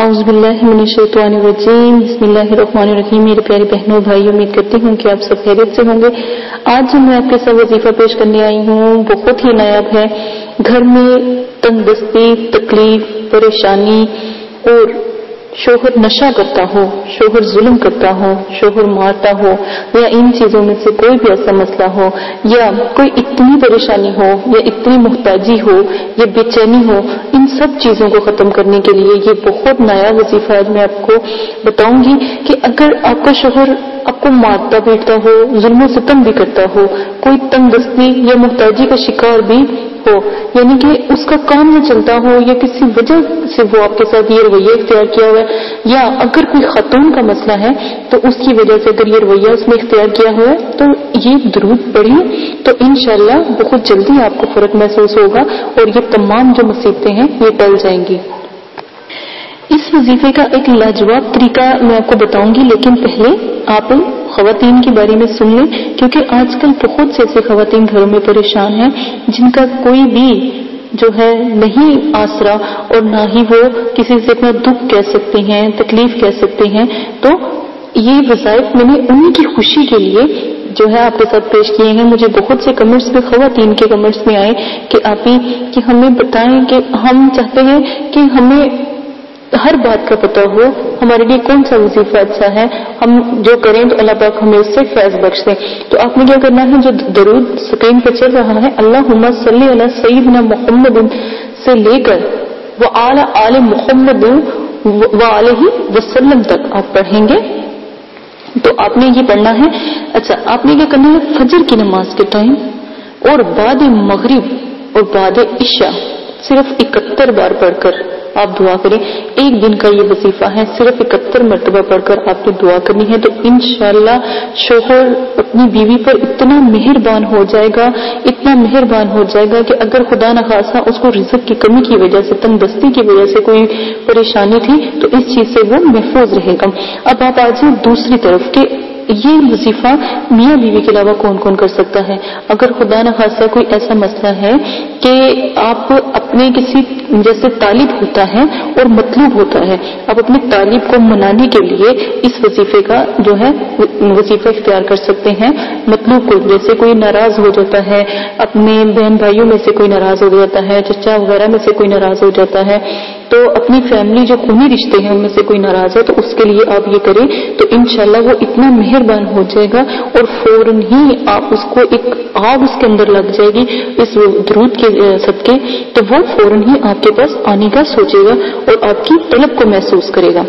اعوذ باللہ من الشیطان الرجیم، بسم اللہ الرحمن الرحیم۔ میرے پیارے بہنوں بھائیوں، امید کرتی ہوں کہ آپ سب خیریت سے ہوں گے۔ آج جو میں آپ کے ساتھ وظیفہ پیش کرنے آئی ہوں بہت ہی نایاب ہے۔ گھر میں تنگ دستی، تکلیف، پریشانی اور شوہر نشہ کرتا ہو، شوہر ظلم کرتا ہو، شوہر مارتا ہو، یا ان چیزوں میں سے کوئی بھی ایسا مسئلہ ہو، یا کوئی اتنی پریشانی ہو، یا اتنی محتاجی ہو، یا بے چینی ہو، ان سب چیزوں کو ختم کرنے کے لیے یہ بہت نیا وظیفہ آج میں آپ کو بتاؤں گی کہ اگر آپ کا شوہر آپ کو مارتا پیٹتا ہو، ظلم و ستم بھی کرتا ہو، کوئی تنگ دستی یا محتاجی کا شکار بھی ہو، یعنی کہ اس کا کام نہ چلتا ہو، یا کسی وجہ سے وہ آپ کے ساتھ یہ رویہ اختیار کیا ہوا ہے، یا اگر کوئی خاتون کا مسئلہ ہے تو اس کی وجہ سے اگر یہ رویہ اس میں اختیار کیا ہوا ہے، تو یہ درود پڑھیے تو انشاءاللہ بہت جلدی آپ کو فرق محسوس ہوگا اور یہ تمام جو مصیبتیں ہیں یہ ٹل جائیں گی۔ اس وظیفے کا ایک لاجواب طریقہ میں آپ کو بتاؤں گی، لیکن پہلے آپ خواتین کے بارے میں سن لیں، کیونکہ آج کل بہت سے ایسے خواتین گھروں میں پریشان ہیں جن کا کوئی بھی جو ہے نہیں آسرا، اور نہ ہی وہ کسی سے اپنا دکھ کہہ سکتے ہیں، تکلیف کہہ سکتے ہیں۔ تو یہ وظائف میں نے انہی کی خوشی کے لیے جو ہے آپ کے ساتھ پیش کیے ہیں۔ مجھے بہت سے کمنٹس میں، خواتین کے کمنٹس میں آئے کہ آپ ہی کہ ہمیں بتائیں کہ ہم چاہتے ہیں کہ ہمیں ہر بات کا پتہ ہو، ہمارے لیے کون سا وظیفہ اچھا ہے، ہم جو کریں تو اللہ پاک ہمیں اس سے فیض بخش دیں۔ تو آپ نے کیا کرنا ہے، جو درود سکرین پہ چل رہا ہے اللہم صلی علی سیدنا محمد سے لے کر وعلی آل محمد وعلیہ وسلم تک آپ پڑھیں گے۔ تو آپ نے یہ پڑھنا ہے۔ اچھا، آپ نے کیا کرنا ہے، فجر کی نماز کے ٹائم اور بعد مغرب اور بعد عشاء صرف 71 بار پڑھ کر آپ دعا کریں۔ ایک دن کا یہ وظیفہ ہے، صرف 71 مرتبہ پڑھ کر آپ نے دعا کرنی ہے۔ تو انشاءاللہ شوہر اپنی بیوی پر اتنا مہربان ہو جائے گا، اتنا مہربان ہو جائے گا کہ اگر خدا نخواستہ اس کو رزق کی کمی کی وجہ سے، تنگ دستی کی وجہ سے کوئی پریشانی تھی تو اس چیز سے وہ محفوظ رہے گا۔ اب آپ آ جائیں دوسری طرف کہ یہ وظیفہ میاں بیوی کے علاوہ کون کون کر سکتا ہے۔ اگر خدا نخواستہ کوئی ایسا مسئلہ ہے کہ آپ اپنے کسی جیسے طالب ہوتا ہے اور مطلوب ہوتا ہے، آپ اپنے طالب کو منانے کے لیے اس وظیفے کا جو ہے وظیفہ اختیار کر سکتے ہیں۔ مطلوب کو جیسے کوئی ناراض ہو جاتا ہے، اپنے بہن بھائیوں میں سے کوئی ناراض ہو جاتا ہے، چچا وغیرہ میں سے کوئی ناراض ہو جاتا ہے، تو اپنی فیملی جو خونی رشتے ہیں ان میں سے کوئی ناراض ہے تو اس کے لیے آپ یہ کریں تو انشاءاللہ وہ اتنا مہربان ہو جائے گا اور فوراً ہی آپ اس کو ایک آگ اس کے اندر لگ جائے گی اس درود کے صدقے، تو وہ فوراً ہی آپ کے پاس آنے کا سوچے گا اور آپ کی طلب کو محسوس کرے گا۔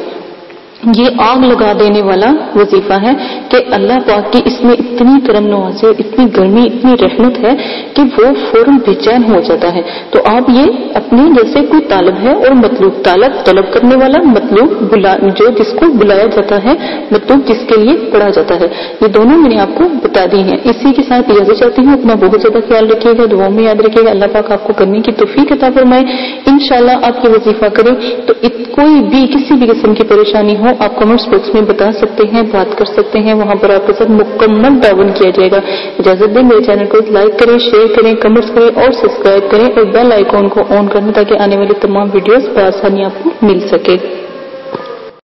یہ آگ لگا دینے والا وظیفہ ہے کہ اللہ پاک کی اس میں اتنی کرم نوازی اور اتنی گرمی، اتنی رحمت ہے کہ وہ فوراً بے چین ہو جاتا ہے۔ تو آپ یہ اپنے جیسے کوئی طالب ہے اور مطلوب، طلب کرنے والا، مطلوب جو جس کو بلایا جاتا ہے، مطلوب جس کے لیے پڑھا جاتا ہے، یہ دونوں میں نے آپ کو بتا دی ہیں۔ اسی کے ساتھ اجازت چاہتی ہوں، اپنا بہت زیادہ خیال رکھیے گا، دعاؤں میں یاد رکھیے گا، اللہ پاک آپ کو کرنے کی توفیق عطا فرمائے۔ انشاءاللہ آپ یہ وظیفہ کریں تو کوئی بھی کسی بھی قسم کی پریشانی ہو آپ کمنٹس باکس میں بتا سکتے ہیں، بات کر سکتے ہیں، وہاں پر آپ کے ساتھ مکمل تعاون کیا جائے گا۔ اجازت دیں، میرے چینل کو لائک کریں، شیئر کریں، کمنٹس کریں اور سبسکرائب کریں اور بیل آئیکن کو آن کریں تاکہ آنے والی تمام ویڈیوز بآسانی آپ کو مل سکے۔